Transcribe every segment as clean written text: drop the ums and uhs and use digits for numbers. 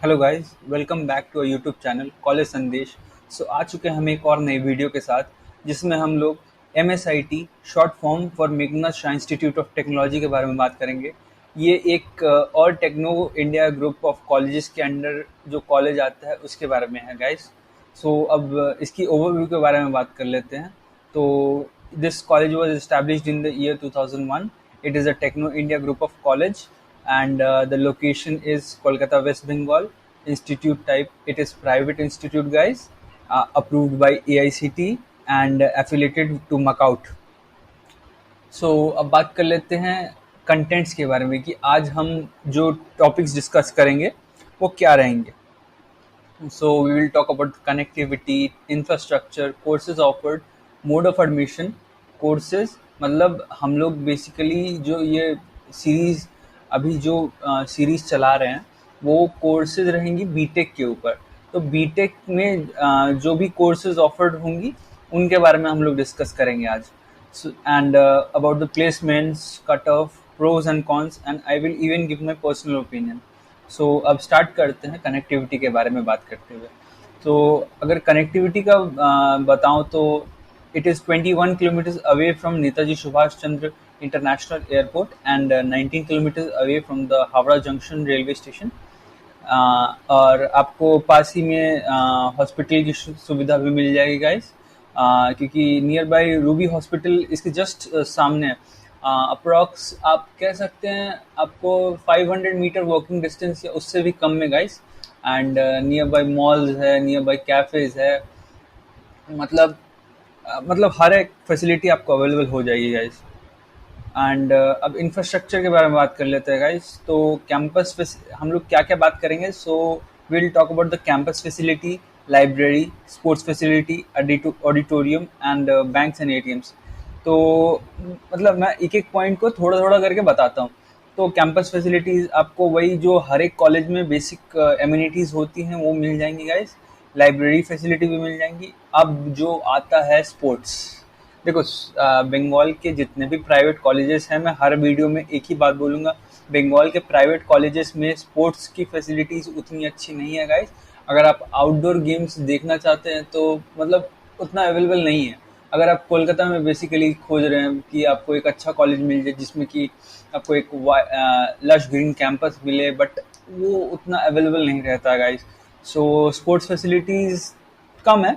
Hello guys, welcome back to YouTube channel college Sandesh. आ चुके हैं हम एक और नई वीडियो के साथ, जिसमें हम लोग MSIT short form for Meghnath Shah institute of technology के बारे में बात करेंगे। ये एक और techno India group of colleges के अंडर जो कॉलेज आता है उसके बारे में है गाइस। अब इसकी ओवरव्यू के बारे में बात कर लेते हैं। तो this college was established in the year 2001. It is a Techno India group of college, and the location is Kolkata, West Bengal. Institute type, it is private institute, guys, approved by AICT and affiliated to Macaut. अब बात कर लेते हैं contents के बारे में कि आज हम जो टॉपिक्स डिस्कस करेंगे वो क्या रहेंगे। We will talk about connectivity, infrastructure, courses offered, mode of admission, courses। मतलब हम लोग बेसिकली जो ये सीरीज अभी जो सीरीज चला रहे हैं वो कोर्सेज रहेंगी बीटेक के ऊपर। तो बीटेक में जो भी कोर्सेज ऑफर्ड होंगी उनके बारे में हम लोग डिस्कस करेंगे आज। And about the placements, cutoff, pros and cons, and I will even give my personal opinion. अब स्टार्ट करते हैं कनेक्टिविटी के बारे में बात करते हुए। अगर कनेक्टिविटी का बताऊं तो it is 21 kilometres away from Netaji Subhash Chandra international airport and 19 kilometres away from the Howrah junction railway station. और आपको पास ही में हॉस्पिटल की सुविधा भी मिल जाएगी गाइस, क्योंकि नियर बाय रूबी हॉस्पिटल इसके जस्ट सामने है। अप्रॉक्स आप कह सकते हैं आपको 500 मीटर वॉकिंग डिस्टेंस या उससे भी कम में guys. And near by malls है, नियर बाय कैफेज है। मतलब हर एक फैसिलिटी आपको अवेलेबल हो जाएगी गाइस। एंड अब इंफ्रास्ट्रक्चर के बारे में बात कर लेते हैं गाइस। तो कैंपस हम लोग क्या क्या बात करेंगे। Will talk about the campus facility, library, sports facility, auditorium and banks and ATMs. तो मैं एक एक पॉइंट को थोड़ा थोड़ा करके बताता हूँ। तो कैंपस फैसिलिटीज आपको वही जो हर एक कॉलेज में बेसिक एमिनिटीज होती हैं वो मिल जाएंगी गाइस। लाइब्रेरी फैसिलिटी भी मिल जाएंगी। अब जो आता है स्पोर्ट्स, देखो बंगाल के जितने भी प्राइवेट कॉलेजेस हैं, मैं हर वीडियो में एक ही बात बोलूँगा, बंगाल के प्राइवेट कॉलेजेस में स्पोर्ट्स की फैसिलिटीज़ उतनी अच्छी नहीं है गाइस। अगर आप आउटडोर गेम्स देखना चाहते हैं तो उतना अवेलेबल नहीं है। अगर आप कोलकाता में बेसिकली खोज रहे हैं कि आपको एक अच्छा कॉलेज मिल जाए जिसमें कि आपको एक लश ग्रीन कैंपस मिले, बट वो उतना अवेलेबल नहीं रहता गाइस। स्पोर्ट्स फैसिलिटीज़ कम है।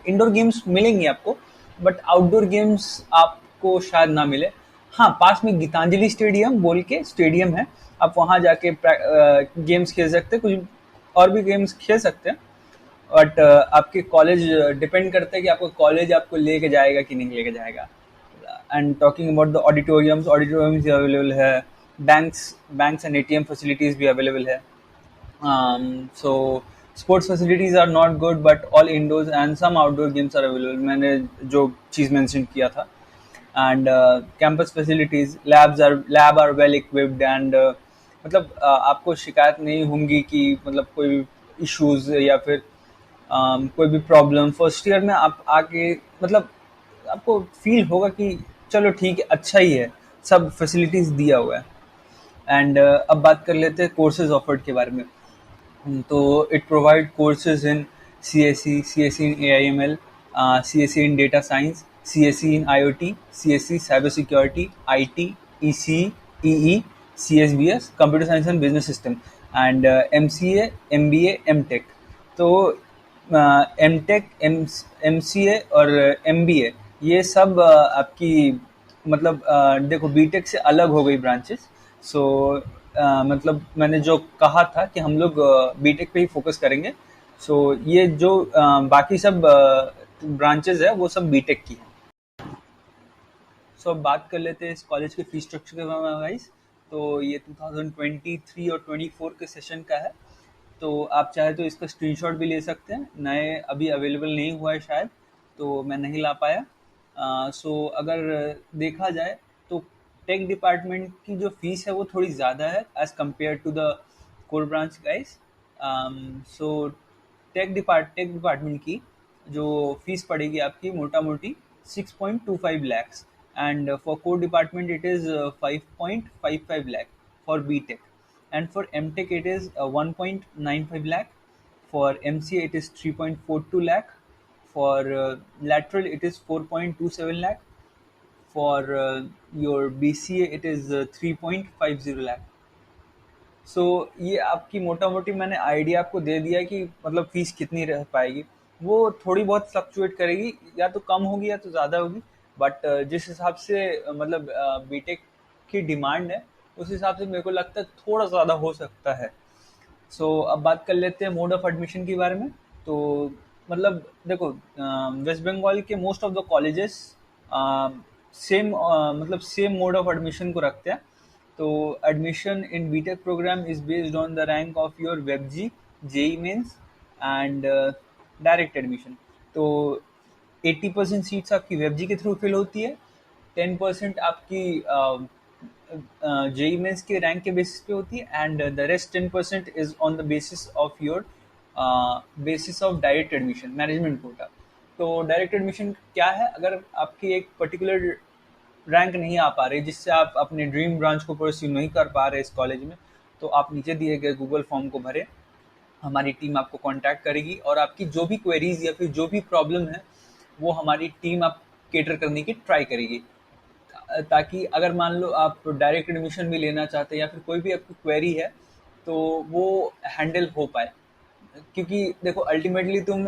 इंडोर गेम्स मिलेंगी आपको, बट आउटडोर गेम्स आपको शायद ना मिले। हाँ, पास में गीतांजलि स्टेडियम बोल के स्टेडियम है, आप वहाँ जाके गेम्स खेल सकते हैं, कुछ और भी गेम्स खेल सकते हैं। बट आपके कॉलेज डिपेंड करता है कि आपका कॉलेज आपको लेके जाएगा कि नहीं लेके जाएगा। And talking about the auditoriums भी अवेलेबल है। बैंक्स एंड एटीएम फैसिलिटीज़ भी अवेलेबल है। Sports facilities are not good, but all indoors and some outdoor games are available. मैंने जो चीज़ मेंशन किया था। And campus facilities, lab are well equipped and आपको शिकायत नहीं होंगी कि कोई इश्यूज या फिर कोई भी प्रॉब्लम। फर्स्ट ईयर में आप आके आपको फील होगा कि चलो ठीक है, अच्छा ही है, सब फैसिलिटीज दिया हुआ है। एंड अब बात कर लेते हैं कोर्सेज ऑफर्ड के बारे में। तो it provide courses in CSE, CSE in AIML, CSE in data science, CSE in IoT, CSE cyber security, IT, ECE, EE, CSBS, computer science and business system, and MCA, MBA, MTech। तो MTech, MCA और MBA ये सब आपकी देखो BTech से अलग हो गई ब्रांचेस। सो मैंने जो कहा था कि हम लोग बीटेक पे ही फोकस करेंगे। ये जो बाकी सब ब्रांचेस है वो सब बीटेक की है। अब बात कर लेते हैं इस कॉलेज के फीस स्ट्रक्चर के बारे में गाइस। तो ये 2023 और 24 के सेशन का है। तो आप चाहे तो इसका स्क्रीनशॉट भी ले सकते हैं। नए अभी अवेलेबल नहीं हुआ है शायद, तो मैं नहीं ला पाया। अगर देखा जाए तो टेक डिपार्टमेंट की जो फीस है वो थोड़ी ज़्यादा है as compare to the core branch guys. So tech department की जो फीस पड़ेगी आपकी मोटा मोटी 6.25 lakhs, and for core department it is 5.55 lakh for BTech, and for MTech it is 1.95 lakh. For MCA it is 3.42 lakh. For lateral it is 4.27 lakh. For your BCA it is 3.50 lakh. सो ये आपकी मोटा मोटी मैंने idea आपको दे दिया कि मतलब fees कितनी रह पाएगी। वो थोड़ी बहुत फ्लक्चुएट करेगी, या तो कम होगी या तो ज़्यादा होगी, बट जिस हिसाब से मतलब बीटेक की डिमांड है उस हिसाब से मेरे को लगता है थोड़ा ज़्यादा हो सकता है। सो अब बात कर लेते हैं मोड ऑफ एडमिशन के बारे में। तो मतलब देखो, वेस्ट बंगाल के most of the colleges same मतलब सेम मोड ऑफ एडमिशन को रखते हैं। तो admission in BTech program is based on the rank of your वेबजी, JEE mains and direct admission. तो 80% सीट्स आपकी वेबजी के थ्रू फिल होती है, 10% आपकी जेई मेंस के रैंक के बेसिस पे होती है, and the rest 10% is on the basis of your basis of direct admission, management quota. तो डायरेक्ट एडमिशन क्या है? अगर आपकी एक पर्टिकुलर रैंक नहीं आ पा रही जिससे आप अपने ड्रीम ब्रांच को परस्यू नहीं कर पा रहे इस कॉलेज में, तो आप नीचे दिए गए गूगल फॉर्म को भरें। हमारी टीम आपको कांटेक्ट करेगी और आपकी जो भी क्वेरीज या फिर जो भी प्रॉब्लम है वो हमारी टीम आप केटर करने की ट्राई करेगी, ताकि अगर मान लो आप डायरेक्ट एडमिशन भी लेना चाहते हैं या फिर कोई भी आपकी क्वेरी है तो वो हैंडल हो पाए। क्योंकि देखो, अल्टीमेटली तुम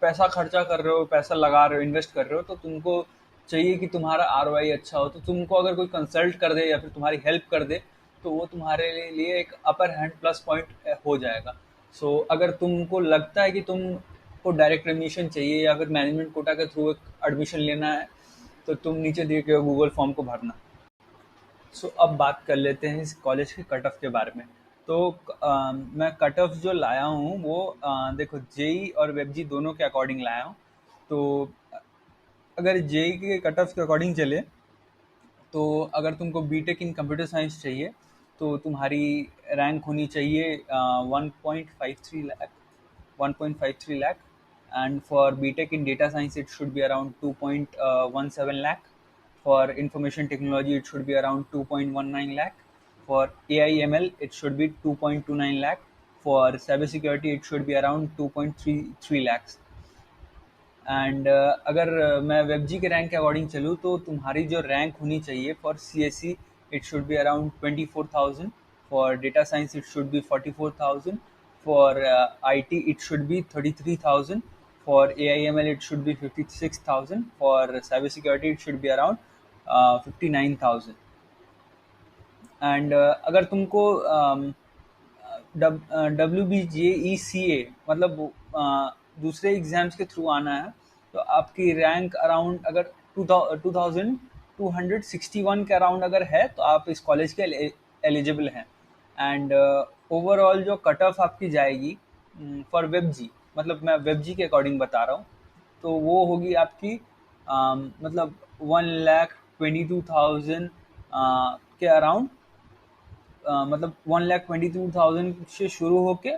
पैसा खर्चा कर रहे हो, पैसा लगा रहे हो, इन्वेस्ट कर रहे हो, तो तुमको चाहिए कि तुम्हारा आरओआई अच्छा हो। तो तुमको अगर कोई कंसल्ट कर दे या फिर तुम्हारी हेल्प कर दे तो वो तुम्हारे लिए एक अपर हैंड प्लस पॉइंट हो जाएगा। सो अगर तुमको लगता है कि तुमको डायरेक्ट एडमिशन चाहिए या फिर मैनेजमेंट कोटा के थ्रू एडमिशन लेना है, तो तुम नीचे दिए गए गूगल फॉर्म को भरना। सो अब बात कर लेते हैं इस कॉलेज के कट ऑफ के बारे में। तो मैं कट ऑफ जो लाया हूँ वो देखो, जेई और वेबजी दोनों के अकॉर्डिंग लाया हूँ। तो अगर जेई के कट ऑफ के अकॉर्डिंग चले तो अगर तुमको बीटेक इन कंप्यूटर साइंस चाहिए तो तुम्हारी रैंक होनी चाहिए 1.53 lakh, and for BTech in data science it should be around 2.17 lakh. For information technology it should be around 2.19 lakh. For AI/ML it should be 2.29 lakh. For cybersecurity it should be around 2.33 lakhs. And अगर मैं वेबजी के rank के according चलूँ तो तुम्हारी जो rank होनी चाहिए for CSE it should be around 24,000. For data science it should be 44,000. For IT it should be 33,000. For AI/ML it should be 56,000. For cyber security it should be around 59,000. And अगर तुमको WBJECA मतलब दूसरे exams के through आना है तो आपकी rank around अगर 2261 के अराउंड अगर है तो आप इस कॉलेज के एलिजिबल हैं। एंड ओवरऑल जो कट ऑफ आपकी जाएगी फॉर वेबजी, मतलब मैं वेबजी के अकॉर्डिंग बता रहा हूँ, तो वो होगी आपकी मतलब 1,22,000 के अराउंड, मतलब 1,22,000 से शुरू होके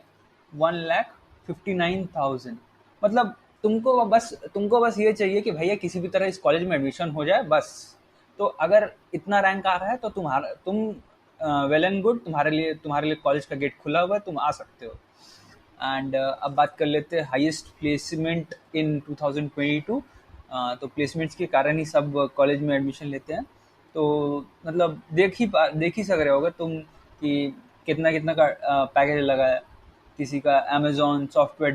1,59,000। मतलब तुमको बस ये चाहिए कि भैया किसी भी तरह इस कॉलेज में एडमिशन हो जाए बस। तो अगर इतना रैंक आ रहा है तो तुम वेल एंड गुड, तुम्हारे लिए कॉलेज का गेट खुला हुआ है, तुम आ सकते हो। एंड अब बात कर लेते हैं हाईएस्ट प्लेसमेंट इन 2022। तो प्लेसमेंट्स के कारण ही सब कॉलेज में एडमिशन लेते हैं। तो मतलब देख ही सक रहे होगे तुम कि कितना कितना का पैकेज लगा है। किसी का Amazon software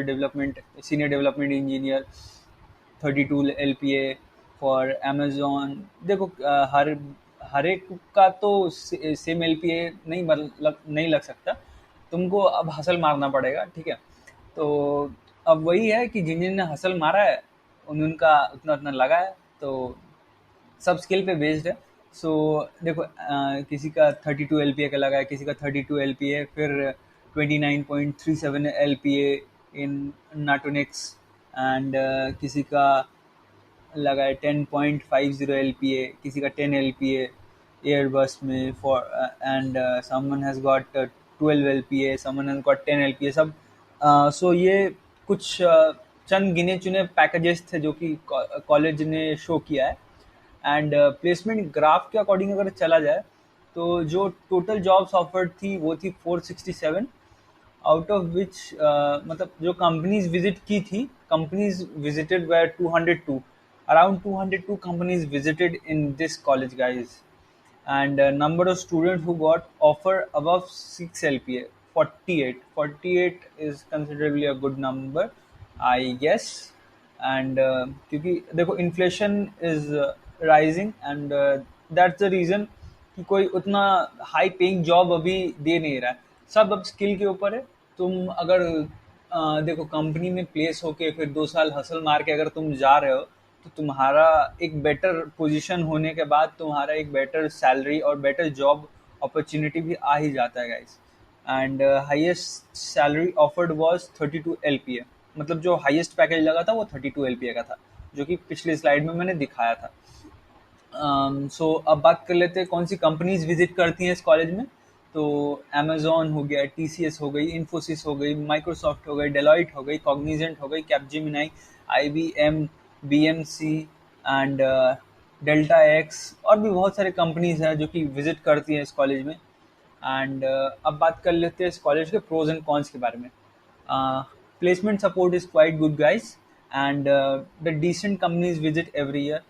development senior development engineer 32 LPA for Amazon. देखो हर एक का तो सेम LPA नहीं लग सकता, तुमको अब हसल मारना पड़ेगा, ठीक है। तो अब वही है कि जिन ने हसल मारा है उनका उतना उतना लगा है, तो सब स्किल पे बेस्ड है। सो देखो किसी का 32 LPA का लगा है, किसी का 32 LPA, फिर 29.37 LPA इन नाटोनिक्स, एंड किसी का लगा है 10.50 LPA, किसी का 10 LPA एयरबस में for, and someone has got 12 LPA, someone has got 10 LPA सब। सो ये कुछ चंद गिने चुने पैकेजेस थे जो कि कॉलेज ने शो किया है। एंड प्लेसमेंट ग्राफ के अकॉर्डिंग अगर चला जाए तो जो टोटल जॉब्स ऑफर्ड थी वो थी 467, आउट ऑफ विच मतलब जो कंपनीज विजिट की थी, companies visited were 202, around 202 companies visited in this college, guys. And number of students who got offer above 6 LPA, 48. 48 is considerably a good number, I guess. And क्योंकि देखो inflation is rising, and that's the reason कि कोई उतना high paying job अभी दे नहीं रहा है। सब अब स्किल के ऊपर है। तुम अगर देखो कंपनी में प्लेस होके फिर 2 साल हसल मार के अगर तुम जा रहे हो, तो तुम्हारा एक बेटर पोजीशन होने के बाद तुम्हारा एक बेटर सैलरी और बेटर जॉब अपॉर्चुनिटी भी आ ही जाता है, guys. And highest salary offered was 32 LPA, मतलब जो हाईएस्ट पैकेज लगा था वो 32 LPA का था, जो कि पिछली स्लाइड में मैंने दिखाया था। सो अब बात कर लेते हैं कौन सी कंपनीज विजिट करती हैं इस कॉलेज में। तो अमेजोन हो गया, TCS हो गई, इन्फोसिस हो गई, माइक्रोसॉफ्ट हो गई, डेलॉइट हो गई, कॉग्निजेंट हो गई, Capgemini, IBM, BMC and delta x, और भी बहुत सारे कंपनीज हैं जो कि विजिट करती हैं इस कॉलेज में। एंड अब बात कर लेते हैं इस कॉलेज के प्रोज एंड कॉन्स के बारे में। Placement support is quite good, guys, and the decent companies visit every year,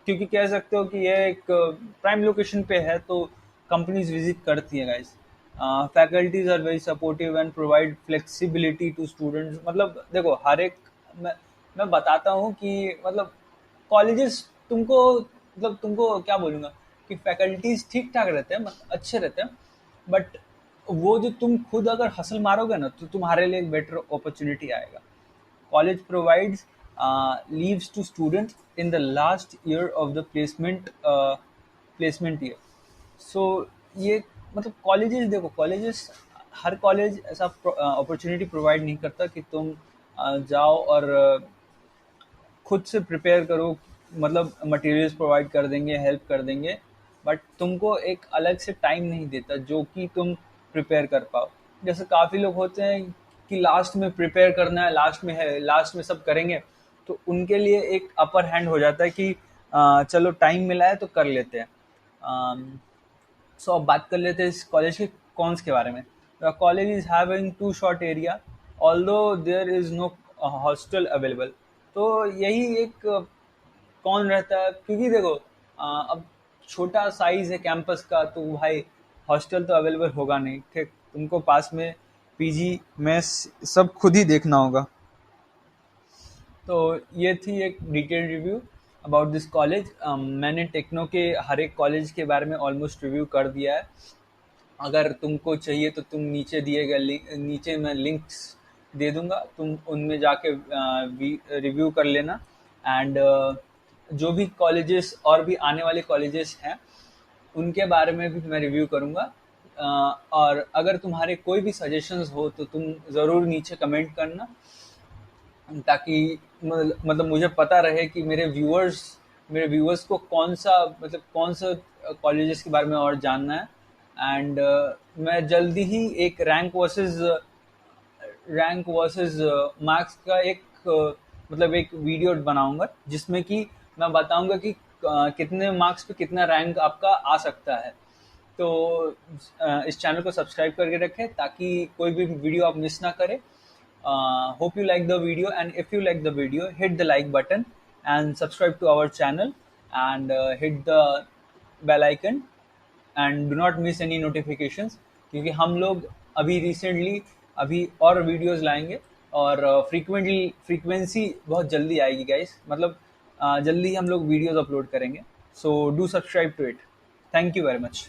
क्योंकि कह सकते हो कि ये एक प्राइम लोकेशन पे है, तो कंपनीज विजिट करती हैं, guys. Faculties are very supportive and provide flexibility to students. मतलब देखो हर एक मैं बताता हूँ कि मतलब कॉलेजेस तुमको, मतलब तुमको क्या बोलूँगा कि फैकल्टीज ठीक ठाक रहते हैं, मतलब अच्छे रहते हैं, बट वो जो तुम खुद अगर हसल मारोगे ना, तो तुम्हारे लिए एक बेटर अपॉर्चुनिटी आएगा। College provides leaves to students in the last year of the placement year. So ये मतलब कॉलेजेस, देखो कॉलेजेस, हर कॉलेज ऐसा अपॉर्चुनिटी प्रोवाइड नहीं करता कि तुम जाओ और खुद से प्रिपेयर करो। मतलब मटेरियल्स प्रोवाइड कर देंगे, हेल्प कर देंगे, बट तुमको एक अलग से टाइम नहीं देता जो कि तुम प्रिपेयर कर पाओ। जैसे काफ़ी लोग होते हैं कि लास्ट में प्रिपेयर करना है, लास्ट में है, लास्ट में सब करेंगे, तो उनके लिए एक अपर हैंड हो जाता है कि चलो टाइम मिला है तो कर लेते हैं। सो अब बात कर लेते हैं इस कॉलेज के कॉन्स के बारे में। The college is having 2 short area, although there is no hostel available. तो यही एक कौन रहता है, क्योंकि देखो अब छोटा साइज है कैंपस का, तो भाई हॉस्टल तो अवेलेबल होगा नहीं, ठीक। तुमको पास में PG मेस सब खुद ही देखना होगा। तो ये थी एक detail review about this college. मैंने टेक्नो के हर एक कॉलेज के बारे में ऑलमोस्ट रिव्यू कर दिया है। अगर तुमको चाहिए तो तुम नीचे दिए गए नीचे मैं लिंक्स दे दूंगा, तुम उनमें जाके रिव्यू कर लेना। एंड जो भी कॉलेजेस और भी आने वाले कॉलेजेस हैं उनके बारे में भी मैं रिव्यू करूंगा। और अगर तुम्हारे कोई भी सजेशंस हो तो तुम ज़रूर नीचे कमेंट करना, ताकि मतलब मुझे पता रहे कि मेरे व्यूअर्स को कौन सा कॉलेजेस के बारे में और जानना है। एंड मैं जल्दी ही एक रैंक वर्सेस मार्क्स का मतलब एक वीडियो बनाऊंगा, जिसमें कि मैं बताऊंगा कि कितने मार्क्स पे कितना रैंक आपका आ सकता है। तो इस चैनल को सब्सक्राइब करके रखें ताकि कोई भी वीडियो आप मिस ना करें। Hope you like the video, and if you like the video, hit the like button and subscribe to our channel, and hit the bell icon and do not miss any notifications, क्योंकि हम लोग अभी और videos लाएंगे, और frequency बहुत जल्दी आएगी, गाइस। मतलब जल्दी हम लोग वीडियोस अपलोड करेंगे। So do subscribe to it. Thank you very much.